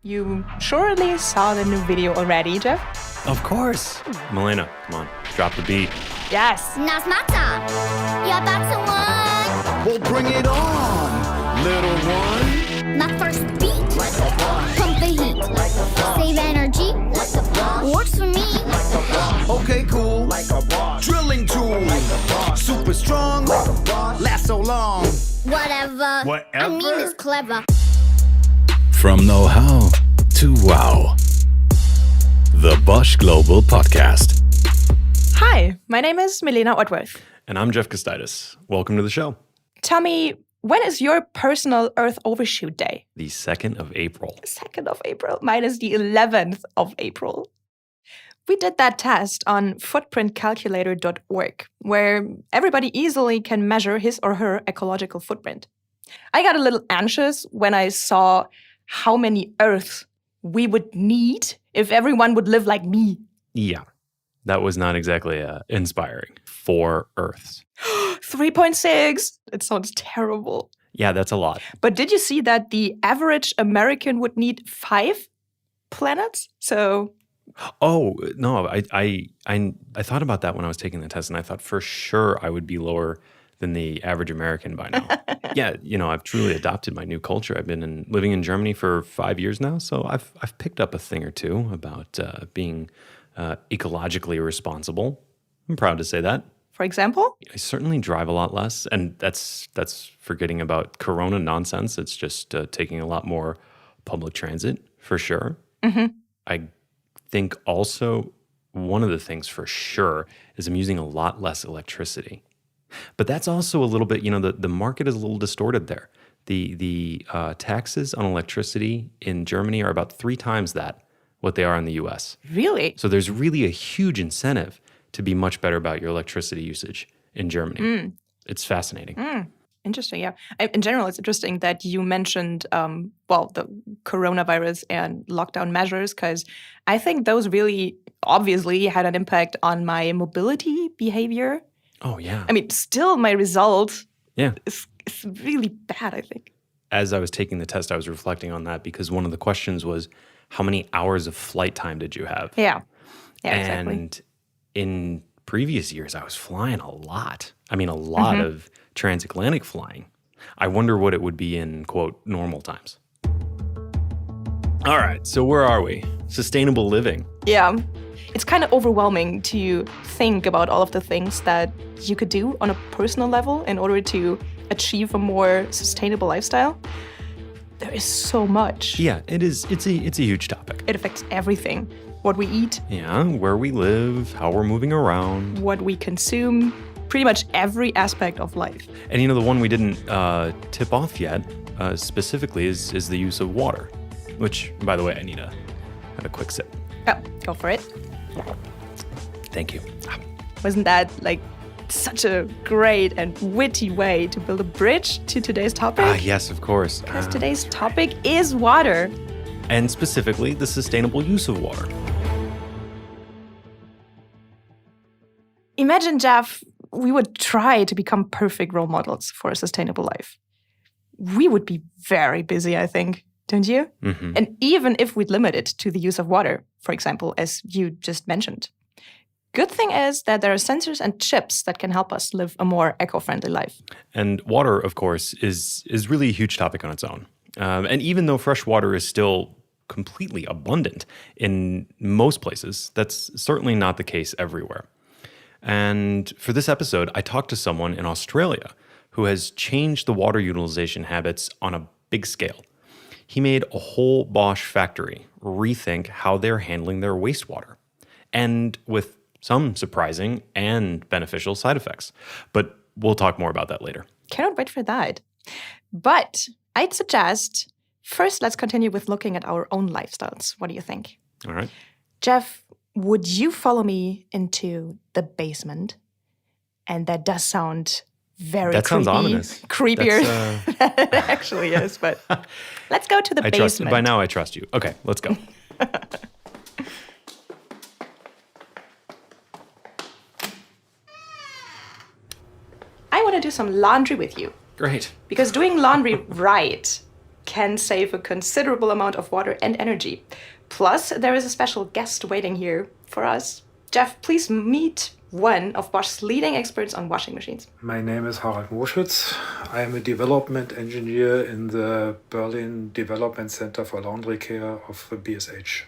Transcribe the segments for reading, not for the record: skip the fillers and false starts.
You surely saw the new video already, Geoff? Of course. Melena, come on, drop the beat. Yes. Now's my time. You're about to win. Well, bring it on, little one. My first beat. Pump the heat. Save energy. Works for me. Okay, cool. Drilling tool. Super strong. Last so long. Whatever. I mean, it's clever. From know-how to wow. The Bosch Global Podcast. Hi, my name is Melena Odworth. And I'm Geoff Costitis. Welcome to the show. Tell me, when is your personal Earth overshoot day? The 2nd of April. 2nd of April. Mine is the 11th of April. We did that test on footprintcalculator.org, where everybody easily can measure his or her ecological footprint. I got a little anxious when I saw how many Earths we would need if everyone would live like me. Yeah, that was not exactly inspiring. 4 Earths. 3.6. It sounds terrible. Yeah, that's a lot. But did you see that the average American would need 5 planets? So... Oh, no, I thought about that when I was taking the test, and I thought for sure I would be lower than the average American by now. Yeah, I've truly adopted my new culture. I've been living in Germany for 5 years now, so I've picked up a thing or two about being ecologically responsible. I'm proud to say that. For example? I certainly drive a lot less, and that's forgetting about Corona nonsense. It's just taking a lot more public transit, for sure. Mm-hmm. I think also one of the things for sure is I'm using a lot less electricity. But that's also a little bit, the market is a little distorted there. The taxes on electricity in Germany are about 3 times what they are in the US. Really? So there's really a huge incentive to be much better about your electricity usage in Germany. It's fascinating. Interesting, yeah. In general, it's interesting that you mentioned, the coronavirus and lockdown measures, because I think those really obviously had an impact on my mobility behavior. Oh, yeah. I mean, still my result is really bad, I think. As I was taking the test, I was reflecting on that because one of the questions was, how many hours of flight time did you have? Yeah, exactly. And in previous years, I was flying a lot. I mean, a lot of transatlantic flying. I wonder what it would be in, quote, normal times. All right, so where are we? Sustainable living. Yeah. It's kind of overwhelming to think about all of the things that you could do on a personal level in order to achieve a more sustainable lifestyle. There is so much. Yeah, it is. It's a huge topic. It affects everything. What we eat. Yeah, where we live, how we're moving around. What we consume. Pretty much every aspect of life. And the one we didn't tip off yet specifically is the use of water, which, by the way, I need to have a quick sip. Oh, go for it. Thank you. Wasn't that such a great and witty way to build a bridge to today's topic? Yes, of course. Because today's topic is water. And specifically, the sustainable use of water. Imagine, Geoff, we would try to become perfect role models for a sustainable life. We would be very busy, I think, don't you? Mm-hmm. And even if we'd limit it to the use of water, for example, as you just mentioned. Good thing is that there are sensors and chips that can help us live a more eco-friendly life. And water, of course, is really a huge topic on its own. And even though fresh water is still completely abundant in most places, that's certainly not the case everywhere. And for this episode, I talked to someone in Australia who has changed the water utilization habits on a big scale. He made a whole Bosch factory rethink how they're handling their wastewater, and with some surprising and beneficial side effects. But we'll talk more about that later. Cannot wait for that. But I'd suggest first let's continue with looking at our own lifestyles. What do you think? All right. Geoff, would you follow me into the basement? And that does sound very That creepy. sounds ominous. Creepier than it actually is. But let's go to the basement. By now, I trust you. Okay, let's go. I want to do some laundry with you. Great. Because doing laundry right can save a considerable amount of water and energy. Plus, there is a special guest waiting here for us. Geoff, please meet one of Bosch's leading experts on washing machines. My name is Harald Moschütz. I am a development engineer in the Berlin Development Center for Laundry Care of the BSH.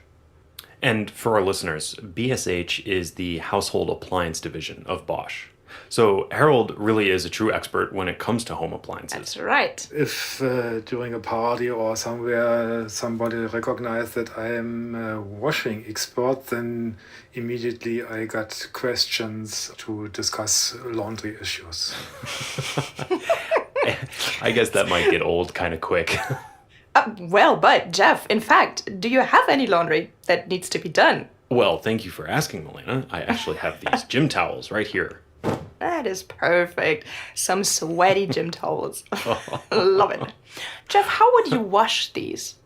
And for our listeners, BSH is the household appliance division of Bosch. So Harold really is a true expert when it comes to home appliances. That's right. If during a party or somewhere somebody recognized that I am a washing expert, then immediately I got questions to discuss laundry issues. I guess that might get old kind of quick. Well, but Geoff, in fact, do you have any laundry that needs to be done? Well, thank you for asking, Melena. I actually have these gym towels right here. That is perfect. Some sweaty gym towels. Love it. Geoff, how would you wash these?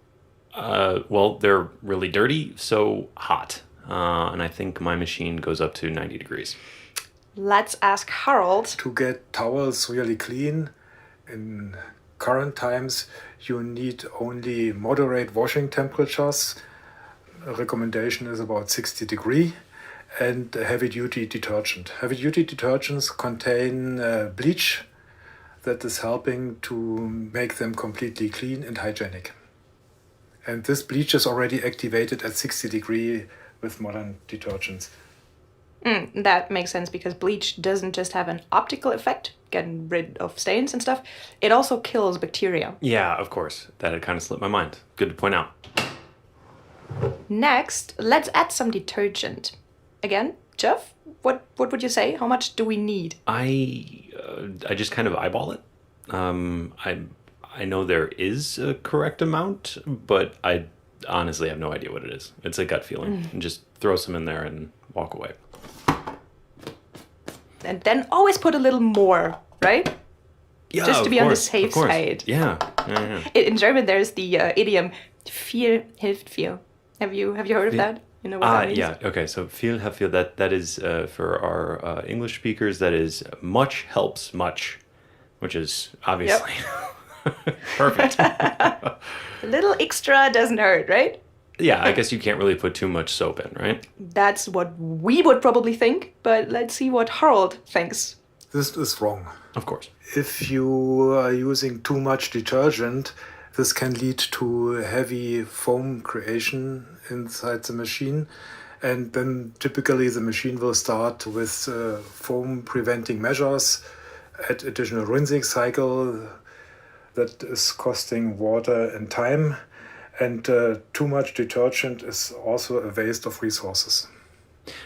Well, they're really dirty, so hot. And I think my machine goes up to 90 degrees. Let's ask Harold. To get towels really clean, in current times, you need only moderate washing temperatures. A recommendation is about 60 degrees. And a heavy-duty detergent. Heavy-duty detergents contain bleach that is helping to make them completely clean and hygienic. And this bleach is already activated at 60 degrees with modern detergents. That makes sense because bleach doesn't just have an optical effect, getting rid of stains and stuff. It also kills bacteria. Yeah, of course. That had kind of slipped my mind. Good to point out. Next, let's add some detergent. Again, Geoff, what would you say? How much do we need? I just kind of eyeball it. I know there is a correct amount, but I honestly have no idea what it is. It's a gut feeling. And just throw some in there and walk away. And then always put a little more, right? Yeah, just to of be on the course, safe of course. side. Yeah. In German, there's the idiom "viel hilft viel." Have you heard of that? You know what that means? Yeah. Okay. So viel have viel. That is for our English speakers. That is much helps much, which is obviously perfect. A little extra doesn't hurt, right? Yeah. I guess you can't really put too much soap in, right? That's what we would probably think, but let's see what Harold thinks. This is wrong. Of course. If you are using too much detergent, this can lead to heavy foam creation inside the machine. And then typically the machine will start with foam preventing measures, add additional rinsing cycle that is costing water and time. And too much detergent is also a waste of resources.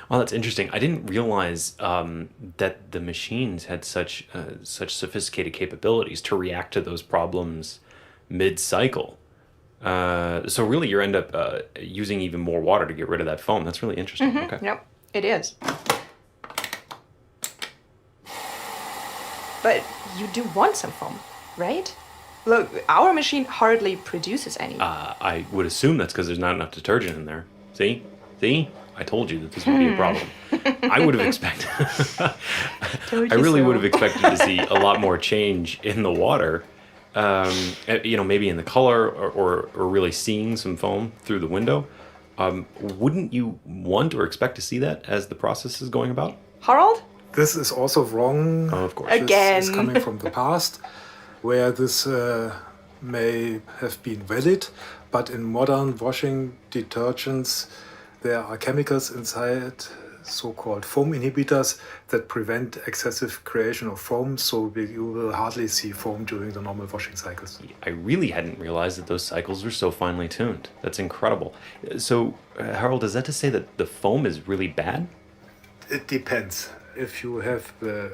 Well, that's interesting. I didn't realize that the machines had such sophisticated capabilities to react to those problems mid-cycle. So really, you end up using even more water to get rid of that foam. That's really interesting. Okay. Yep, it is. But you do want some foam, right? Look, our machine hardly produces any. I would assume that's because there's not enough detergent in there. See? I told you that this would be a problem. I would have expected. I really would have expected to see a lot more change in the water. Maybe in the color or really seeing some foam through the window. Wouldn't you want or expect to see that as the process is going about? Harold? This is also wrong. Oh, of course. Again. This is coming from the past, where this may have been valid, but in modern washing detergents, there are chemicals inside, so-called foam inhibitors, that prevent excessive creation of foam, so you will hardly see foam during the normal washing cycles. I really hadn't realized that those cycles were so finely tuned. That's incredible. So, Harold, is that to say that the foam is really bad? It depends. If you have the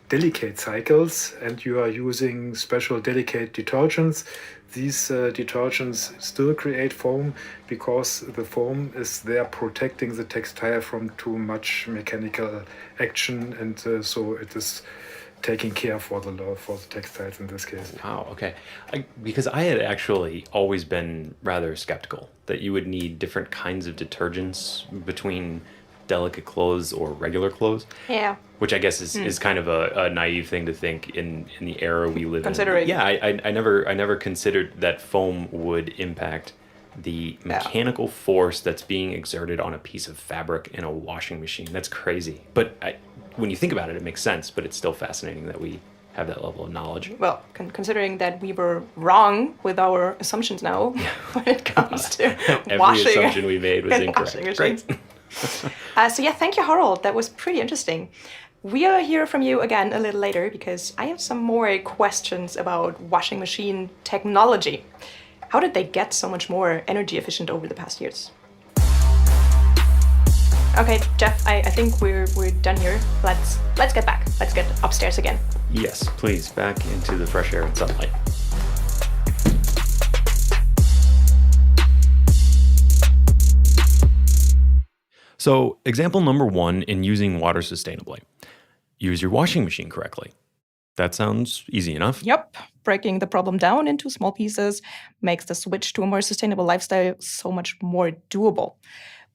delicate cycles and you are using special delicate detergents, these detergents still create foam because the foam is there protecting the textile from too much mechanical action, and so it is taking care for the textiles in this case. Wow, okay. Because I had actually always been rather skeptical that you would need different kinds of detergents between delicate clothes or regular clothes. Yeah. Which I guess is kind of a naive thing to think in the era we live Considering. in. Yeah, I never considered that foam would impact the mechanical force that's being exerted on a piece of fabric in a washing machine. That's crazy. But when you think about it, it makes sense, but it's still fascinating that we have that level of knowledge. Well, considering that we were wrong with our assumptions now when it comes to Every washing assumption we made was incorrect. Great. So yeah, thank you, Harold. That was pretty interesting. We'll hear from you again a little later because I have some more questions about washing machine technology. How did they get so much more energy efficient over the past years? Okay, Geoff, I think we're done here. Let's get back. Let's get upstairs again. Yes, please, back into the fresh air and sunlight. So, example number 1 in using water sustainably. Use your washing machine correctly. That sounds easy enough. Yep. Breaking the problem down into small pieces makes the switch to a more sustainable lifestyle so much more doable.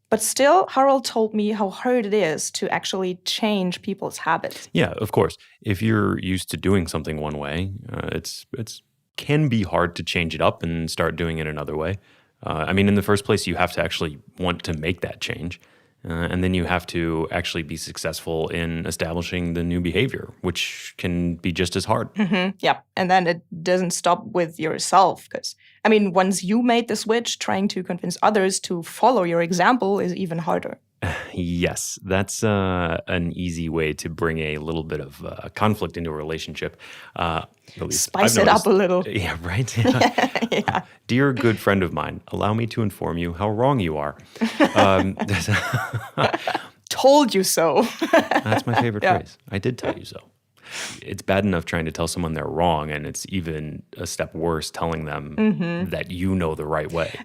But still, Harold told me how hard it is to actually change people's habits. Yeah, of course. If you're used to doing something one way, it's can be hard to change it up and start doing it another way. In the first place, you have to actually want to make that change. And then you have to actually be successful in establishing the new behavior, which can be just as hard. Mm-hmm. Yeah. And then it doesn't stop with yourself. Because, once you made the switch, trying to convince others to follow your example is even harder. Yes, that's an easy way to bring a little bit of conflict into a relationship. Spice it up a little. Yeah, right? Yeah. Dear good friend of mine, allow me to inform you how wrong you are. Told you so. That's my favorite phrase. I did tell you so. It's bad enough trying to tell someone they're wrong, and it's even a step worse telling them that you know the right way.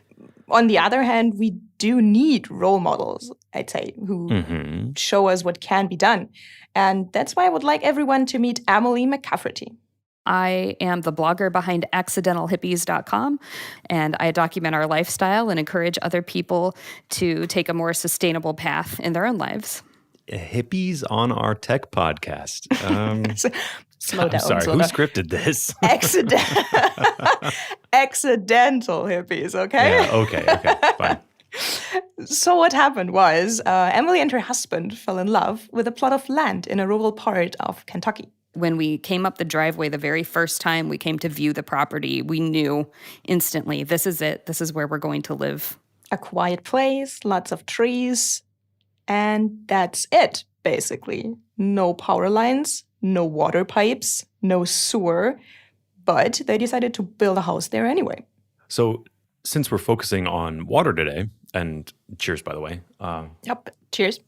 On the other hand, we do need role models, I'd say, who show us what can be done. And that's why I would like everyone to meet Emily McCafferty. I am the blogger behind accidentalhippies.com, and I document our lifestyle and encourage other people to take a more sustainable path in their own lives. Hippies on our tech podcast. Slow down. I'm sorry, who scripted this? Accidental hippies, okay? Yeah, okay, fine. So what happened was Emily and her husband fell in love with a plot of land in a rural part of Kentucky. When we came up the driveway the very first time we came to view the property, we knew instantly, this is it. This is where we're going to live. A quiet place, lots of trees, and that's it, basically. No power lines, no water pipes, no sewer, but they decided to build a house there anyway. So since we're focusing on water today, and cheers, by the way. Yep, cheers.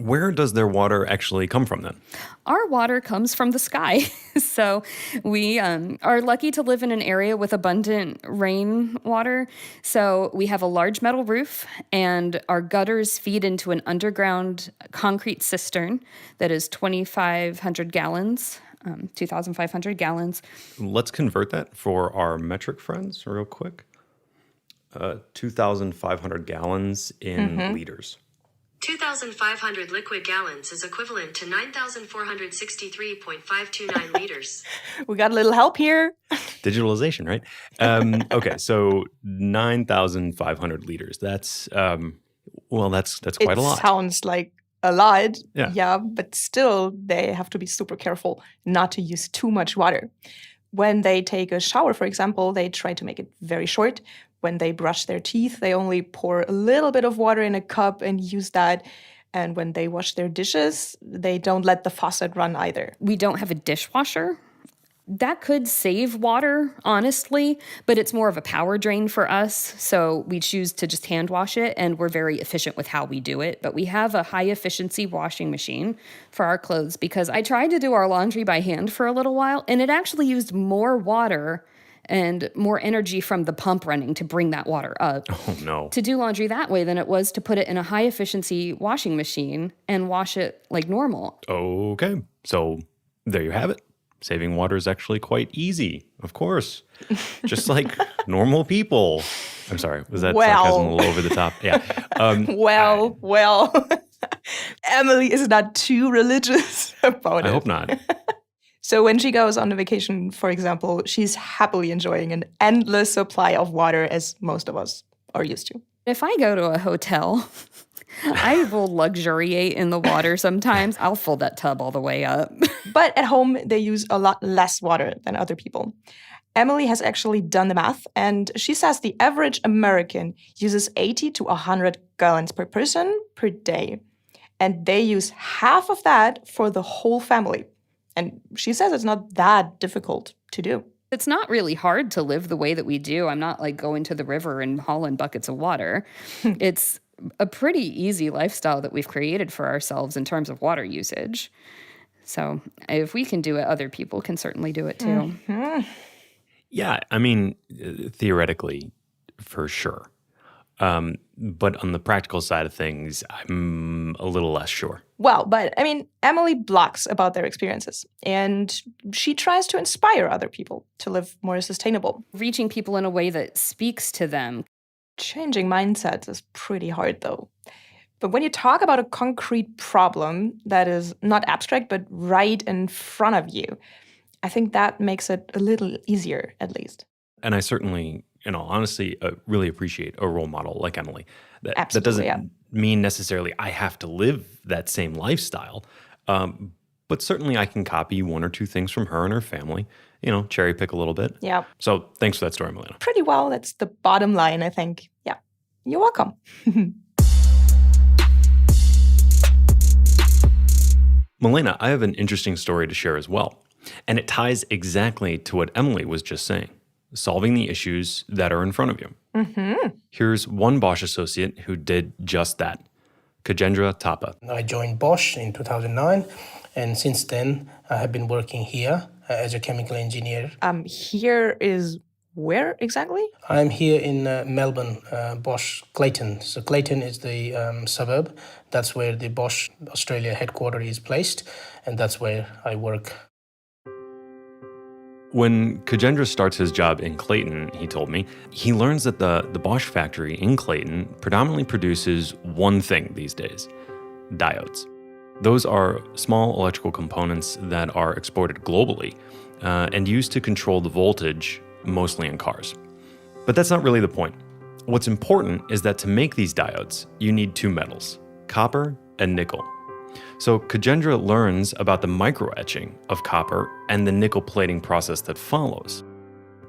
Where does their water actually come from then? Our water comes from the sky. So we are lucky to live in an area with abundant rainwater. So we have a large metal roof, and our gutters feed into an underground concrete cistern that is 2,500 gallons. 2,500 gallons. Let's convert that for our metric friends real quick. 2,500 gallons in liters. 2,500 liquid gallons is equivalent to 9,463.529 liters. We got a little help here. Digitalization, right? Okay, so 9,500 liters. That's quite a lot. It sounds like a lot, yeah, but still they have to be super careful not to use too much water. When they take a shower, for example, they try to make it very short. When they brush their teeth, they only pour a little bit of water in a cup and use that. And when they wash their dishes, they don't let the faucet run either. We don't have a dishwasher. That could save water, honestly, but it's more of a power drain for us. So we choose to just hand wash it, and we're very efficient with how we do it. But we have a high efficiency washing machine for our clothes because I tried to do our laundry by hand for a little while, and it actually used more water and more energy from the pump running to bring that water up. Oh, no. To do laundry that way than it was to put it in a high efficiency washing machine and wash it like normal. Okay, so there you have it. Saving water is actually quite easy, of course. Just like normal people. I'm sorry. Was that Well. sarcasm a little over the top? Yeah. Well. Emily is not too religious about it. I hope not. So when she goes on a vacation, for example, she's happily enjoying an endless supply of water, as most of us are used to. If I go to a hotel, I will luxuriate in the water sometimes. I'll fill that tub all the way up. But at home, they use a lot less water than other people. Emily has actually done the math, and she says the average American uses 80 to 100 gallons per person per day. And they use half of that for the whole family. And she says it's not that difficult to do. It's not really hard to live the way that we do. I'm not like going to the river and hauling buckets of water. It's a pretty easy lifestyle that we've created for ourselves in terms of water usage. So if we can do it, other people can certainly do it too. Mm-hmm. Yeah, I mean, theoretically, for sure. But on the practical side of things, I'm a little less sure. Well, but I mean, Emily blogs about their experiences, and she tries to inspire other people to live more sustainable. Reaching people in a way that speaks to them. Changing mindsets is pretty hard, though. But when you talk about a concrete problem that is not abstract, but right in front of you, I think that makes it a little easier, at least. And I certainly, honestly, really appreciate a role model like Emily. That doesn't mean necessarily I have to live that same lifestyle, but certainly I can copy one or two things from her and her family, cherry pick a little bit. Yeah. So thanks for that story, Melena. Pretty well. That's the bottom line, I think. Yeah. You're welcome. Melena, I have an interesting story to share as well. And it ties exactly to what Emily was just saying, solving the issues that are in front of you. Mm-hmm. Here's one Bosch associate who did just that, Kajendra Thapa. I joined Bosch in 2009, and since then I have been working here as a chemical engineer. Here is where exactly? I'm here in Melbourne, Bosch Clayton. So Clayton is the suburb. That's where the Bosch Australia headquarters is placed, and that's where I work. When Kajendra starts his job in Clayton, he told me, he learns that the Bosch factory in Clayton predominantly produces one thing these days, diodes. Those are small electrical components that are exported globally and used to control the voltage, mostly in cars. But that's not really the point. What's important is that to make these diodes, you need two metals, copper and nickel. So Kajendra learns about the microetching of copper and the nickel plating process that follows.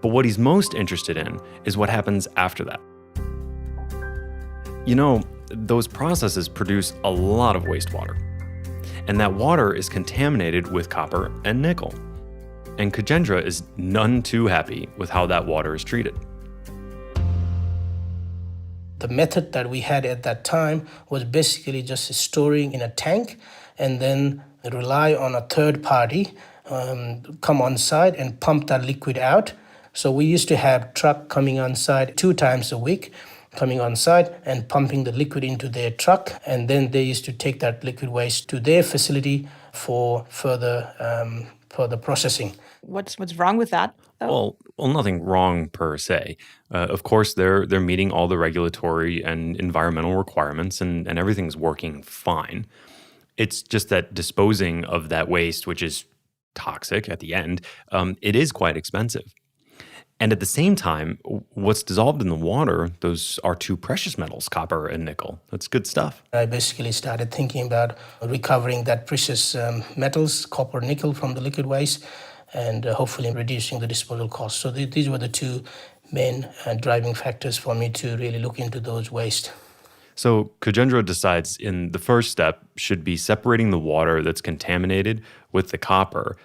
But what he's most interested in is what happens after that. Those processes produce a lot of wastewater. And that water is contaminated with copper and nickel. And Kajendra is none too happy with how that water is treated. The method that we had at that time was basically just storing in a tank and then rely on a third party come on site and pump that liquid out. So we used to have truck coming on site 2 times a week, coming on site and pumping the liquid into their truck, and then they used to take that liquid waste to their facility for further processing. What's wrong with that? Well, nothing wrong per se. Of course, they're meeting all the regulatory and environmental requirements, and everything's working fine. It's just that disposing of that waste, which is toxic at the end, it is quite expensive. And at the same time, what's dissolved in the water, those are two precious metals, copper and nickel. That's good stuff. I basically started thinking about recovering that precious metals, copper, nickel, from the liquid waste, and hopefully reducing the disposal costs. So these were the two main driving factors for me to really look into those waste. So Kajendra decides in the first step should be separating the water that's contaminated with the copper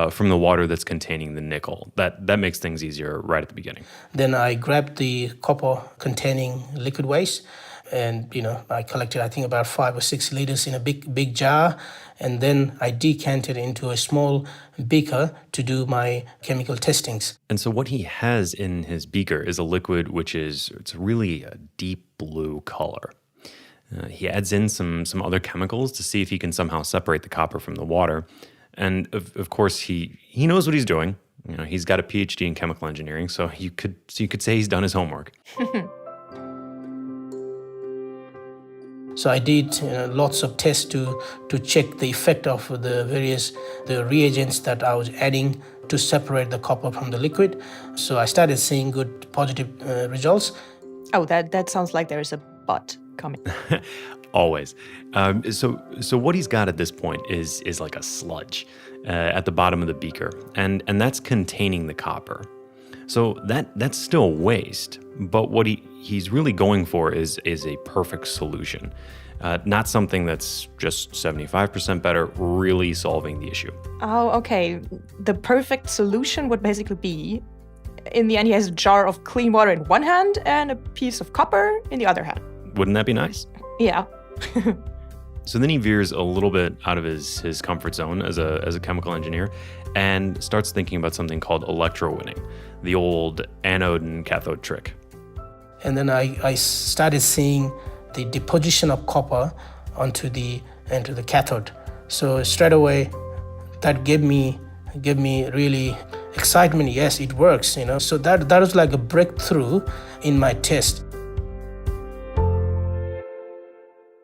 from the water that's containing the nickel. That makes things easier right at the beginning. Then I grabbed the copper-containing liquid waste, and I collected, I think, about 5 or 6 liters in a big jar, and then I decanted into a small beaker to do my chemical testings. And so what he has in his beaker is a liquid it's really a deep blue color. He adds in some other chemicals to see if he can somehow separate the copper from the water. And of course, he knows what he's doing. He's got a PhD in chemical engineering, so you could say he's done his homework. So I did lots of tests to check the effect of the reagents that I was adding to separate the copper from the liquid. So I started seeing good positive results. Oh, that sounds like there's a but coming. Always. So what he's got at this point is like a sludge at the bottom of the beaker, and that's containing the copper. So that's still waste, but what he's really going for is a perfect solution, not something that's just 75% better, really solving the issue. Oh, okay. The perfect solution would basically be, in the end, he has a jar of clean water in one hand and a piece of copper in the other hand. Wouldn't that be nice? Yeah. So then he veers a little bit out of his comfort zone as a chemical engineer and starts thinking about something called electrowinning, the old anode and cathode trick. And then I started seeing the deposition of copper onto the cathode. So straight away, that gave me really excitement. Yes, it works, So that was like a breakthrough in my test.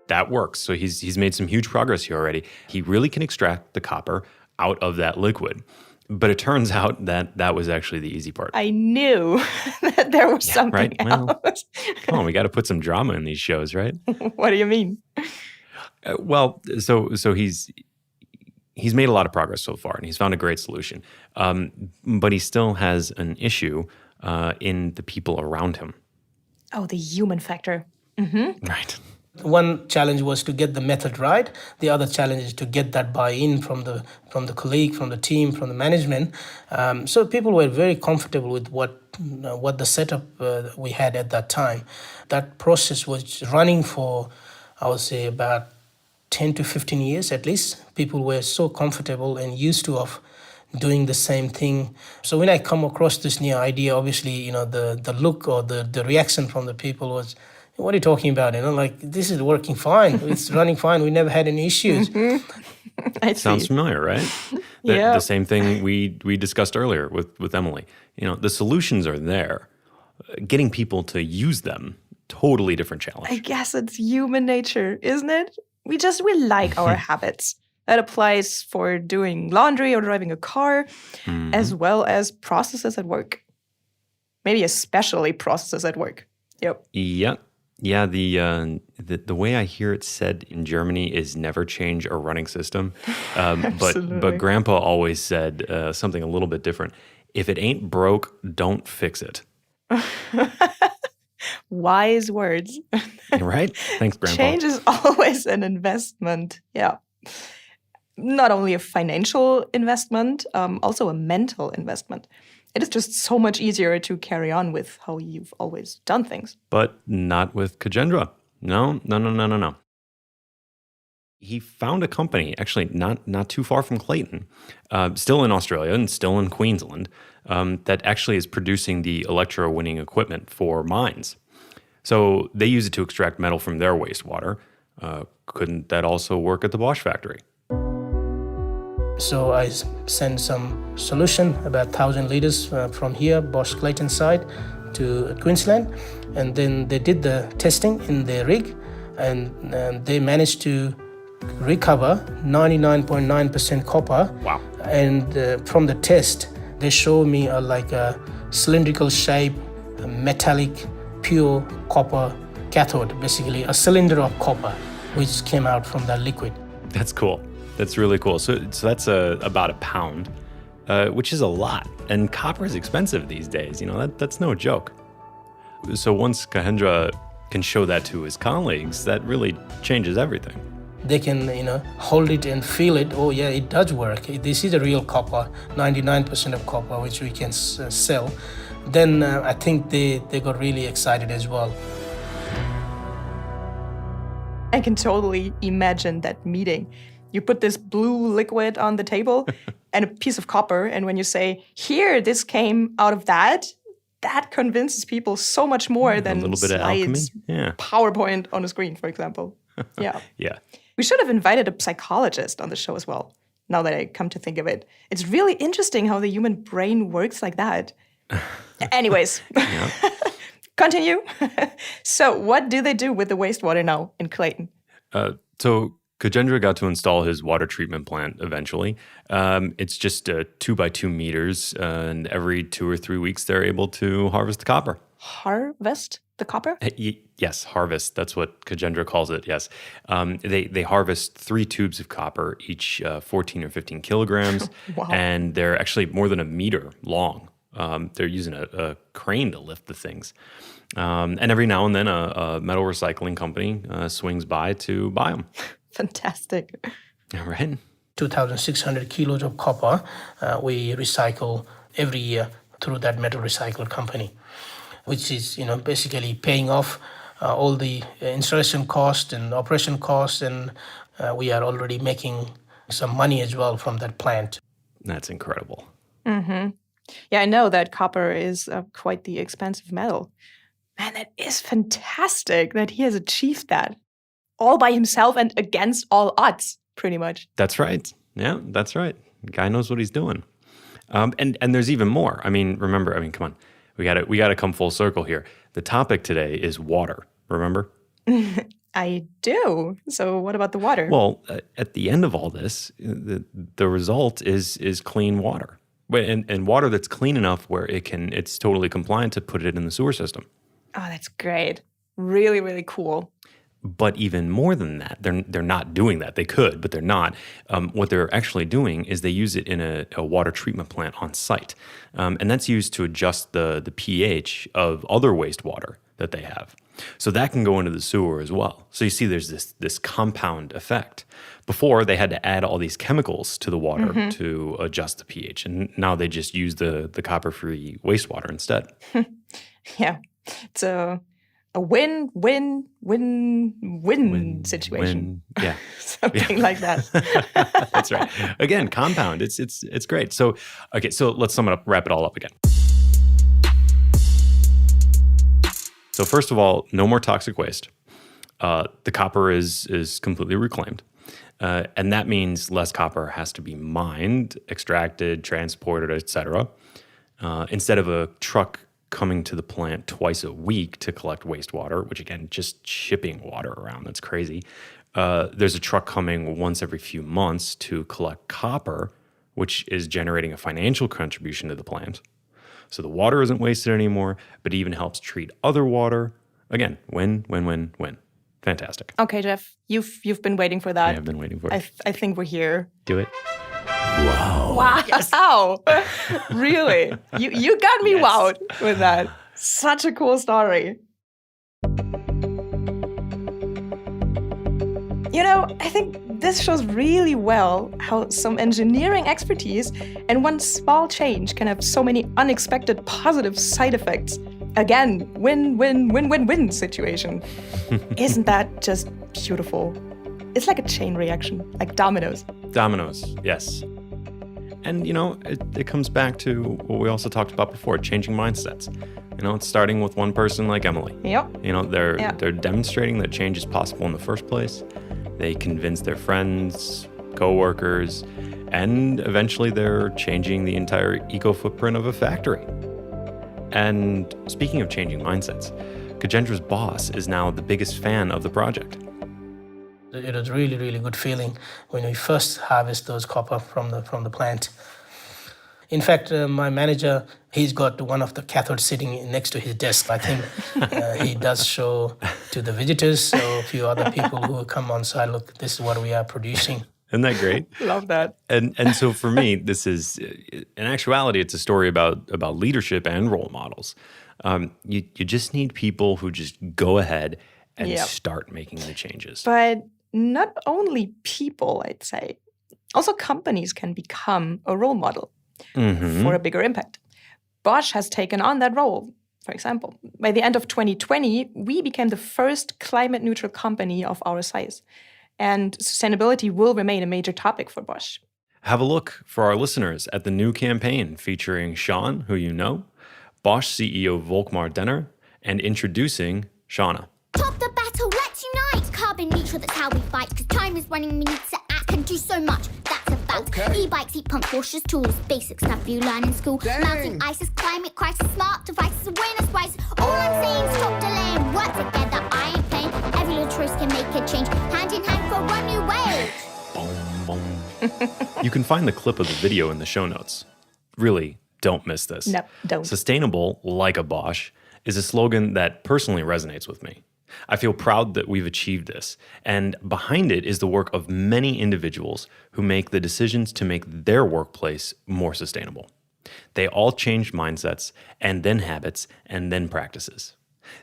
That works. So he's made some huge progress here already. He really can extract the copper out of that liquid. But it turns out that was actually the easy part. I knew that there was something right? Well, else. Come on, we got to put some drama in these shows, right? What do you mean? So he's made a lot of progress so far, and he's found a great solution. But he still has an issue in the people around him. Oh, the human factor. Mm-hmm. Right. One challenge was to get the method right. The other challenge is to get that buy-in from the colleague, from the team, from the management. So people were very comfortable with what the setup we had at that time. That process was running for, I would say, about 10 to 15 years at least. People were so comfortable and used to of doing the same thing. So when I come across this new idea, obviously, the look or the reaction from the people was, what are you talking about? Like, this is working fine. It's running fine. We never had any issues. I Sounds see. familiar, right? Yeah. The same thing we discussed earlier with Emily. The solutions are there. Getting people to use them, totally different challenge. I guess it's human nature, isn't it? We like our habits. That applies for doing laundry or driving a car, as well as processes at work. Maybe especially processes at work. Yep. Yeah, the way I hear it said in Germany is never change a running system. But Grandpa always said something a little bit different. If it ain't broke, don't fix it. Wise words. Right? Thanks, Grandpa. Change is always an investment. Yeah. Not only a financial investment, also a mental investment. It is just so much easier to carry on with how you've always done things. But not with Kajendra. No. He found a company, actually not too far from Clayton, still in Australia and still in Queensland, that actually is producing the electrowinning equipment for mines. So they use it to extract metal from their wastewater. Couldn't that also work at the Bosch factory? So I sent some solution, about 1,000 liters from here, Bosch Clayton side, to Queensland. And then they did the testing in their rig, and they managed to recover 99.9% copper. Wow. And from the test, they showed me like a cylindrical shape, a metallic, pure copper cathode, basically a cylinder of copper, which came out from that liquid. That's cool. That's really cool. So that's about a pound, which is a lot. And copper is expensive these days. That's no joke. So once Kajendra can show that to his colleagues, that really changes everything. They can, hold it and feel it. Oh, yeah, it does work. This is a real copper, 99% of copper, which we can sell. Then I think they got really excited as well. I can totally imagine that meeting. You put this blue liquid on the table and a piece of copper, and when you say, here, this came out of that convinces people so much more than a little bit of alchemy. Yeah. PowerPoint on a screen, for example. Yeah. Yeah. We should have invited a psychologist on the show as well, now that I come to think of it. It's really interesting how the human brain works like that. Anyways, continue. So what do they do with the wastewater now in Clayton? So Gajendra got to install his water treatment plant eventually. It's just 2 by 2 meters, and every 2 or 3 weeks they're able to harvest the copper. Harvest the copper? Yes, harvest. That's what Gajendra calls it. Yes, they harvest 3 tubes of copper, each 14 or 15 kilograms, Wow. and they're actually more than a meter long. They're using a crane to lift the things, and every now and then a metal recycling company swings by to buy them. Fantastic. All right. 2,600 kilos of copper we recycle every year through that metal recycle company, which is basically paying off all the installation cost and operation costs, and we are already making some money as well from that plant. That's incredible. Mm-hmm. Yeah, I know that copper is quite the expensive metal. Man, that is fantastic that he has achieved that all by himself and against all odds, pretty much. That's right. Yeah, that's right. Guy knows what he's doing. And there's even more. Remember, come on. We gotta come full circle here. The topic today is water, remember? I do. So what about the water? Well, at the end of all this, the result is clean water. And water that's clean enough where it's totally compliant to put it in the sewer system. Oh, that's great. Really, really cool. But even more than that, they're not doing that. They could, but they're not. What they're actually doing is they use it in a water treatment plant on site. And that's used to adjust the pH of other wastewater that they have. So that can go into the sewer as well. So you see there's this compound effect. Before, they had to add all these chemicals to the water to adjust the pH. And now they just use the copper-free wastewater instead. Yeah, it's a win-win situation. Yeah. Something like that. That's right. Again, compound. It's great. So let's sum it up, wrap it all up again. So first of all, no more toxic waste. The copper is completely reclaimed. And that means less copper has to be mined, extracted, transported, etc. Instead of a truck coming to the plant twice a week to collect wastewater, which again, just shipping water around, that's crazy. There's a truck coming once every few months to collect copper, which is generating a financial contribution to the plant. So the water isn't wasted anymore, but even helps treat other water. Again, win, win, win, win. Fantastic. Okay, Geoff, you've been waiting for that. I have been waiting for it. I think we're here. Do it. Wow. Yes. Really? You got me wowed with that. Such a cool story. I think this shows really well how some engineering expertise and one small change can have so many unexpected positive side effects. Again, win-win-win-win-win situation. Isn't that just beautiful? It's like a chain reaction, like dominoes. Dominoes, yes. And, it comes back to what we also talked about before, changing mindsets. It's starting with one person like Emily. Yep. They're demonstrating that change is possible in the first place. They convince their friends, coworkers, and eventually they're changing the entire eco footprint of a factory. And speaking of changing mindsets, Gajendra's boss is now the biggest fan of the project. It was really, really good feeling when we first harvest those copper from the plant. In fact, my manager, he's got one of the cathodes sitting next to his desk. I think he does show to the visitors, so a few other people who come on site, look, this is what we are producing. Isn't that great? Love that. And so for me, this is, in actuality, it's a story about leadership and role models. You just need people who just go ahead and start making the changes. But not only people, I'd say. Also companies can become a role model for a bigger impact. Bosch has taken on that role. For example, by the end of 2020, we became the first climate-neutral company of our size. And sustainability will remain a major topic for Bosch. Have a look for our listeners at the new campaign featuring Sean, who you know, Bosch CEO Volkmar Denner, and introducing Shauna. Top the battle, let's unite. Carbon neutral, that's how we fight. Because time is running, we need to act. Can do so much, that's a fact. E-bikes, heat pumps, washers, tools. Basic stuff you learn in school. Melting ices, climate crisis, smart devices, awareness rises. All I'm saying, stop delaying, work together, I ain't playing. Every little choice can make a change. Hand in hand. You can find the clip of the video in the show notes. Really, don't miss this. No, don't. Sustainable, like a Bosch, is a slogan that personally resonates with me. I feel proud that we've achieved this, and behind it is the work of many individuals who make the decisions to make their workplace more sustainable. They all changed mindsets, and then habits, and then practices.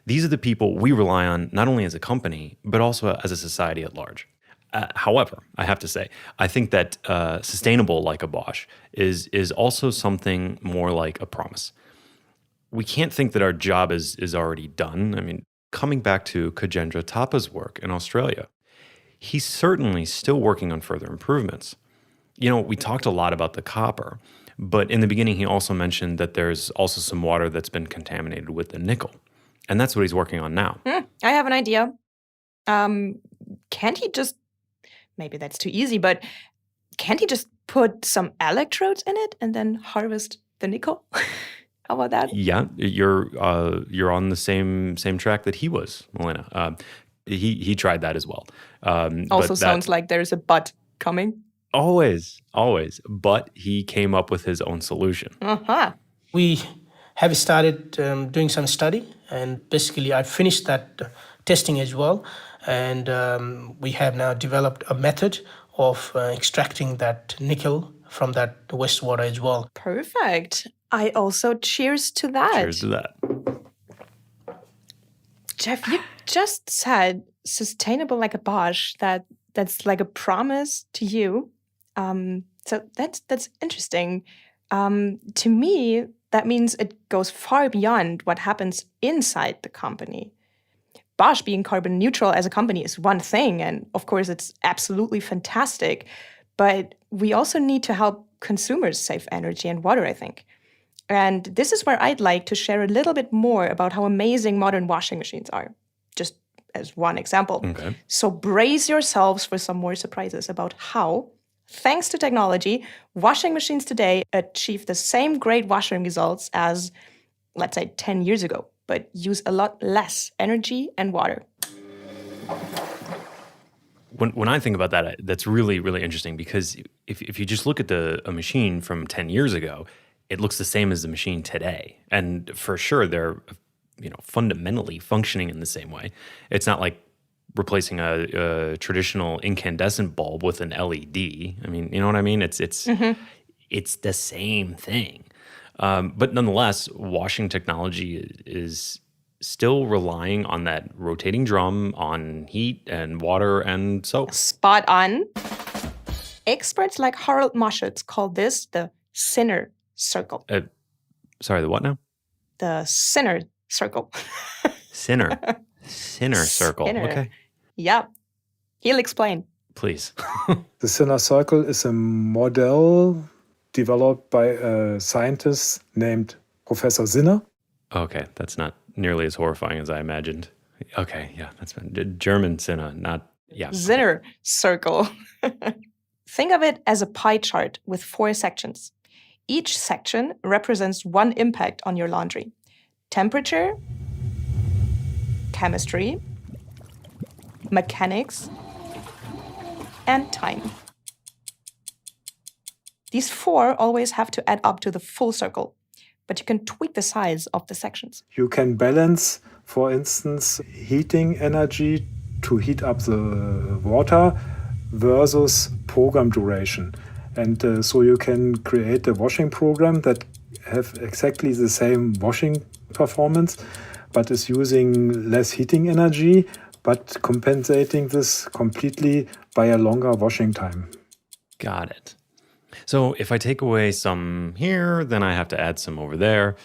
These are the people we rely on not only as a company, but also as a society at large. However, I have to say, I think that sustainable like a Bosch is also something more like a promise. We can't think that our job is already done. I mean, coming back to Kajendra Tapa's work in Australia, he's certainly still working on further improvements. You know, we talked a lot about the copper, but in the beginning, he also mentioned that there's also some water that's been contaminated with the nickel. And that's what he's working on now. I have an idea. Can't he just, maybe that's too easy, but can't he just put some electrodes in it and then harvest the nickel? How about that? Yeah, you're on the same track that he was, Melena. He tried that as well. Also sounds like there's a but coming. Always. But he came up with his own solution. Uh-huh. We have started doing some study, and basically I finished that testing as well. And we have now developed a method of extracting that nickel from that wastewater as well. Perfect. I also cheers to that. Cheers to that. Geoff, you just said sustainable like a Bosch. That's like a promise to you. So that's interesting. To me, that means it goes far beyond what happens inside the company. Bosch being carbon neutral as a company is one thing, and of course it's absolutely fantastic. But we also need to help consumers save energy and water, I think. And this is where I'd like to share a little bit more about how amazing modern washing machines are, just as one example. Okay. So brace yourselves for some more surprises about how, thanks to technology, washing machines today achieve the same great washing results as, let's say, 10 years ago, but use a lot less energy and water. When I think about that, that's really, really interesting, because if you just look at a machine from 10 years ago, it looks the same as the machine today. And for sure, they're fundamentally functioning in the same way. It's not like replacing a traditional incandescent bulb with an LED. I mean, you know what I mean? It's the same thing. But nonetheless, washing technology is still relying on that rotating drum, on heat and water and soap. Spot on. Experts like Harald Moschitz call this the Sinner Circle. Sorry, the what now? The Sinner Circle. Sinner Circle. Sinner. Okay. Yeah. He'll explain. Please. The Sinner Circle is a model developed by a scientist named Professor Sinner. Okay, that's not nearly as horrifying as I imagined. Okay, yeah, that's German Sinner, not, yeah. Sinner Circle. Think of it as a pie chart with 4 sections. Each section represents one impact on your laundry. Temperature, chemistry, mechanics, and time. These 4 always have to add up to the full circle, but you can tweak the size of the sections. You can balance, for instance, heating energy to heat up the water versus program duration. And so you can create a washing program that have exactly the same washing performance, but is using less heating energy, but compensating this completely by a longer washing time. Got it. So if I take away some here, then I have to add some over there.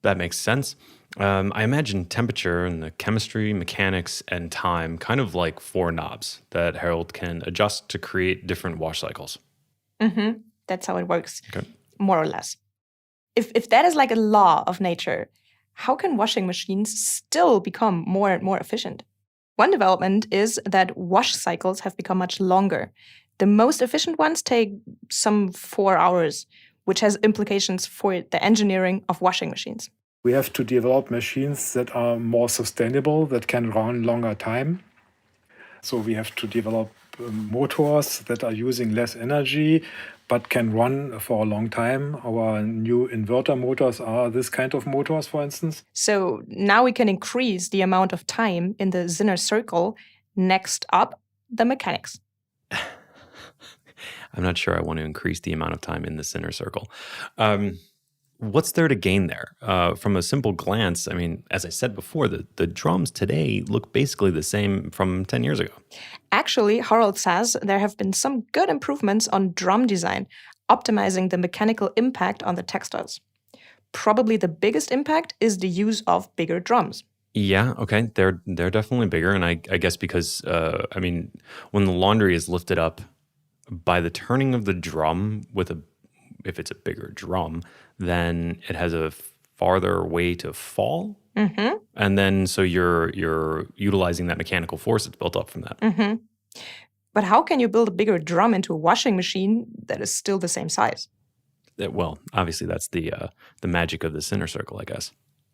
That makes sense. I imagine temperature and the chemistry, mechanics, and time kind of like 4 knobs that Harold can adjust to create different wash cycles. Mm-hmm. That's how it works, Okay. more or less. If that is like a law of nature, how can washing machines still become more and more efficient? One development is that wash cycles have become much longer. The most efficient ones take some 4 hours, which has implications for the engineering of washing machines. We have to develop machines that are more sustainable, that can run longer time. So we have to develop motors that are using less energy but can run for a long time. Our new inverter motors are this kind of motors, for instance. So now we can increase the amount of time in the Zinner circle. Next up, the mechanics. I'm not sure I want to increase the amount of time in the Zinner circle. What's there to gain there? From a simple glance, I mean, as I said before, the drums today look basically the same from 10 years ago. Actually, Harald says there have been some good improvements on drum design, optimizing the mechanical impact on the textiles. Probably the biggest impact is the use of bigger drums. Yeah, okay, they're definitely bigger, and I guess because when the laundry is lifted up by the turning of the drum if it's a bigger drum, then it has a farther way to fall. Mm-hmm. And then so you're utilizing that mechanical force that's built up from that. Mm-hmm. But how can you build a bigger drum into a washing machine that is still the same size? Well, obviously that's the magic of the Zinner circle, I guess.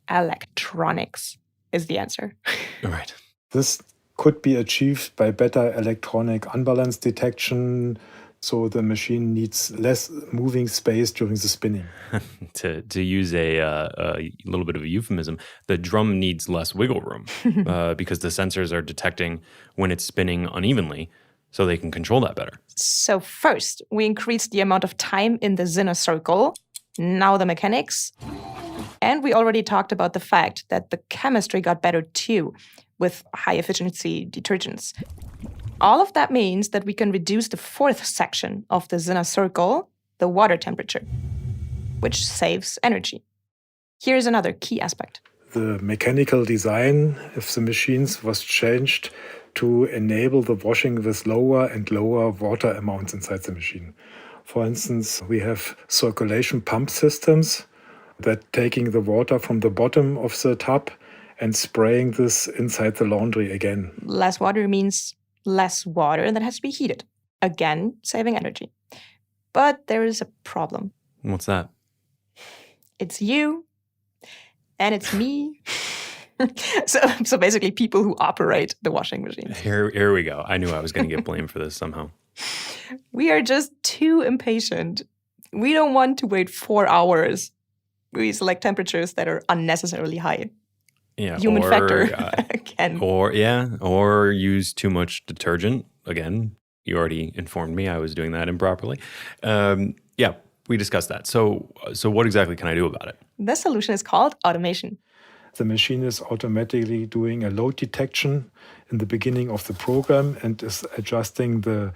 Electronics is the answer. Right. This could be achieved by better electronic unbalance detection, so the machine needs less moving space during the spinning. To use a little bit of a euphemism, the drum needs less wiggle room because the sensors are detecting when it's spinning unevenly, so they can control that better. So first, we increased the amount of time in the Zinner circle. Now the mechanics. And we already talked about the fact that the chemistry got better too, with high-efficiency detergents. All of that means that we can reduce the fourth section of the Zinner circle, the water temperature, which saves energy. Here's another key aspect. The mechanical design of the machines was changed to enable the washing with lower and lower water amounts inside the machine. For instance, we have circulation pump systems that taking the water from the bottom of the tub and spraying this inside the laundry again. Less water means less water that has to be heated. Again, saving energy. But there is a problem. What's that? It's you, and it's me. So basically people who operate the washing machines. Here we go. I knew I was going to get blamed for this somehow. We are just too impatient. We don't want to wait 4 hours. We select temperatures that are unnecessarily high. Yeah, Human factor again. Or use too much detergent. Again, you already informed me I was doing that improperly. We discussed that. So what exactly can I do about it? The solution is called automation. The machine is automatically doing a load detection in the beginning of the program and is adjusting the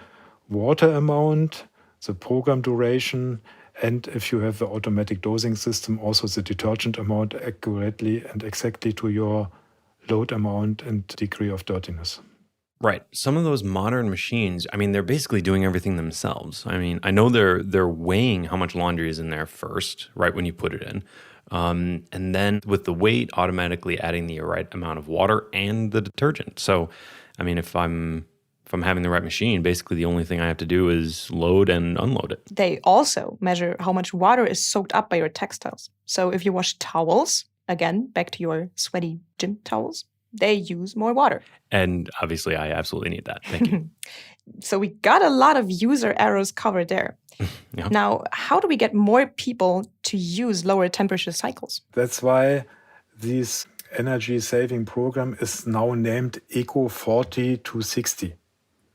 water amount, the program duration, and if you have the automatic dosing system, also the detergent amount accurately and exactly to your load amount and degree of dirtiness. Right. Some of those modern machines, I mean, they're basically doing everything themselves. I mean, I know they're weighing how much laundry is in there first, right when you put it in. And then with the weight, automatically adding the right amount of water and the detergent. So, I mean, if I'm having the right machine, basically the only thing I have to do is load and unload it. They also measure how much water is soaked up by your textiles. So if you wash towels, again, back to your sweaty gym towels, they use more water. And obviously, I absolutely need that. Thank you. So we got a lot of user errors covered there. Yeah. Now, how do we get more people to use lower temperature cycles? That's why this energy saving program is now named Eco 40 to 60.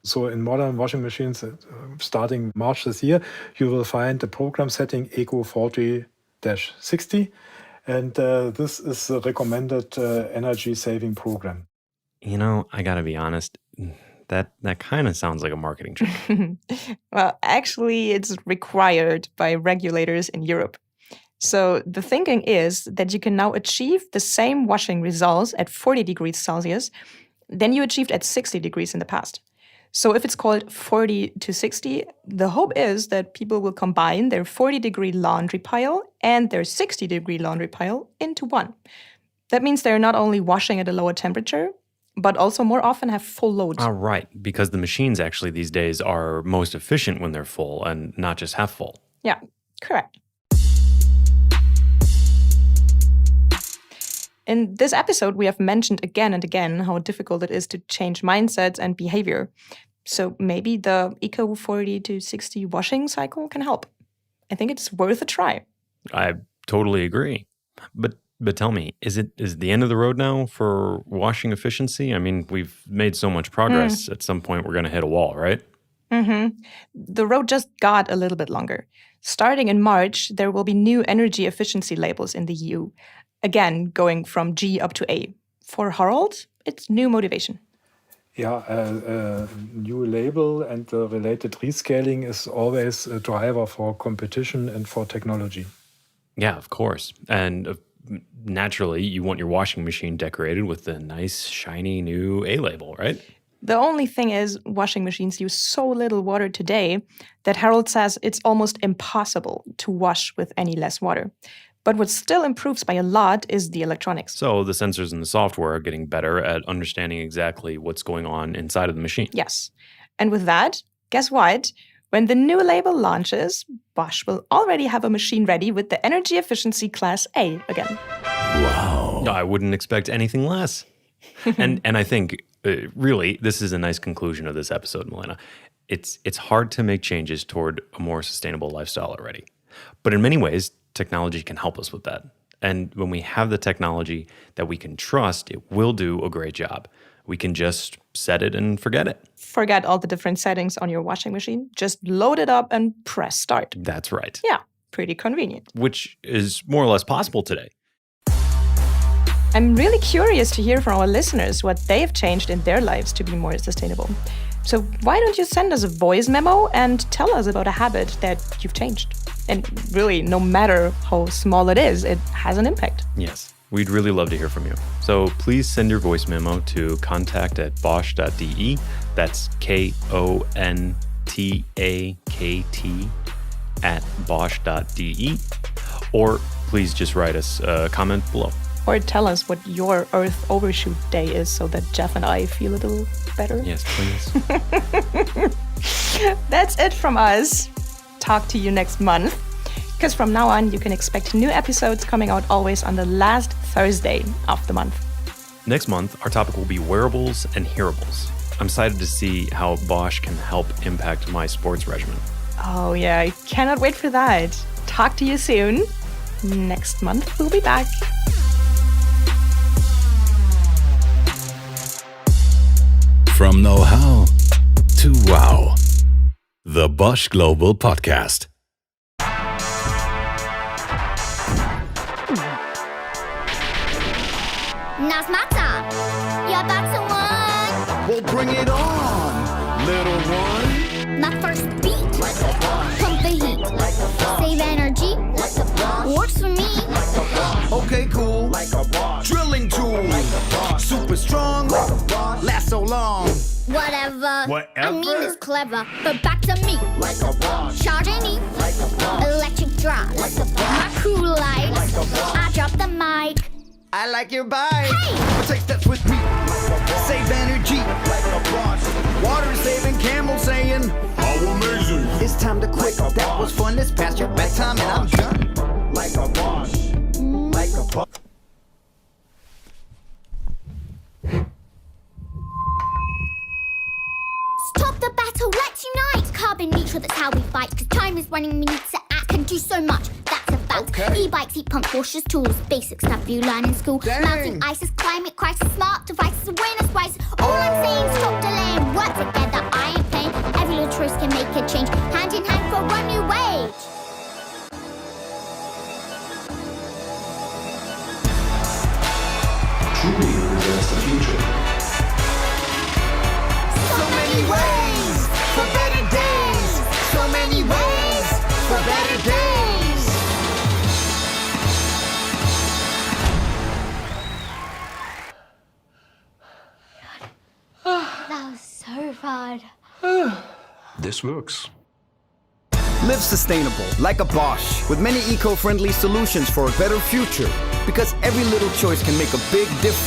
So in modern washing machines, starting March this year, you will find the program setting Eco 40-60. And this is the recommended energy saving program. You know, I got to be honest, that kind of sounds like a marketing trick. Well, actually, it's required by regulators in Europe. So the thinking is that you can now achieve the same washing results at 40 degrees Celsius than you achieved at 60 degrees in the past. So if it's called 40 to 60, the hope is that people will combine their 40-degree laundry pile and their 60-degree laundry pile into one. That means they're not only washing at a lower temperature, but also more often have full loads. Right, because the machines actually these days are most efficient when they're full and not just half full. Yeah, correct. In this episode, we have mentioned again and again how difficult it is to change mindsets and behavior. So maybe the Eco 40 to 60 washing cycle can help. I think it's worth a try. I totally agree. But tell me, is the end of the road now for washing efficiency? I mean, we've made so much progress. At some point, we're going to hit a wall, right? The road just got a little bit longer. Starting in March, there will be new energy efficiency labels in the EU. Again, going from G up to A. For Harald, it's new motivation. Yeah, a new label and the related rescaling is always a driver for competition and for technology. Yeah, of course. And naturally, you want your washing machine decorated with the nice, shiny new A label, right? The only thing is, washing machines use so little water today that Harold says it's almost impossible to wash with any less water. But what still improves by a lot is the electronics. So the sensors and the software are getting better at understanding exactly what's going on inside of the machine. Yes. And with that, guess what? When the new label launches, Bosch will already have a machine ready with the energy efficiency class A again. Wow. I wouldn't expect anything less. and I think, really, this is a nice conclusion of this episode, Melena. It's hard to make changes toward a more sustainable lifestyle already. But in many ways, technology can help us with that. And when we have the technology that we can trust, it will do a great job. We can just set it and forget it. Forget all the different settings on your washing machine. Just load it up and press start. That's right. Yeah, pretty convenient. Which is more or less possible today. I'm really curious to hear from our listeners what they've changed in their lives to be more sustainable. So why don't you send us a voice memo and tell us about a habit that you've changed? And really, no matter how small it is, it has an impact. Yes, we'd really love to hear from you. So please send your voice memo to contact@bosch.de. That's KONTAKT@bosch.de. Or please just write us a comment below. Or tell us what your Earth Overshoot Day is so that Geoff and I feel a little better. Yes, please. That's it from us. Talk to you next month. Because from now on, you can expect new episodes coming out always on the last Thursday of the month. Next month, our topic will be wearables and hearables. I'm excited to see how Bosch can help impact my sports regimen. Oh yeah, I cannot wait for that. Talk to you soon. Next month, we'll be back. From know-how to wow. The Bosch Global Podcast. Now's my time. You're about to win. Well, bring it on, little one. My first beat. Pump the heat. Save energy. Works for me. Okay, cool. Drilling tool. Super strong. Last so long. Whatever. Whatever. I mean, it's clever. But back to me. Charging me. Electric drive. My cool lights. I drop the mic. I like your bike. Hey! But take steps with me. Save energy. Water saving camel saying, how amazing. It's time to quit. That was fun. It's past your bedtime and I'm done. Like a Bosch. Like a Bosch. Stop the battle, let's unite. Carbon neutral, that's how we fight. Cause time is running, we need to act. Can do so much, that's a fact. Okay. E-bikes, heat pumps, washers, tools. Basic stuff you learn in school. Dang. Melting ices, climate crisis, smart devices, awareness rises. All I'm saying, stop delaying, work together, I ain't playing. Every little choice can make a change. Hand in hand for a new wage. Truly represents the future. So many ways for better days. So many ways for better days. That was so fun. This works. Live sustainable, like a Bosch, with many eco-friendly solutions for a better future. Because every little choice can make a big difference.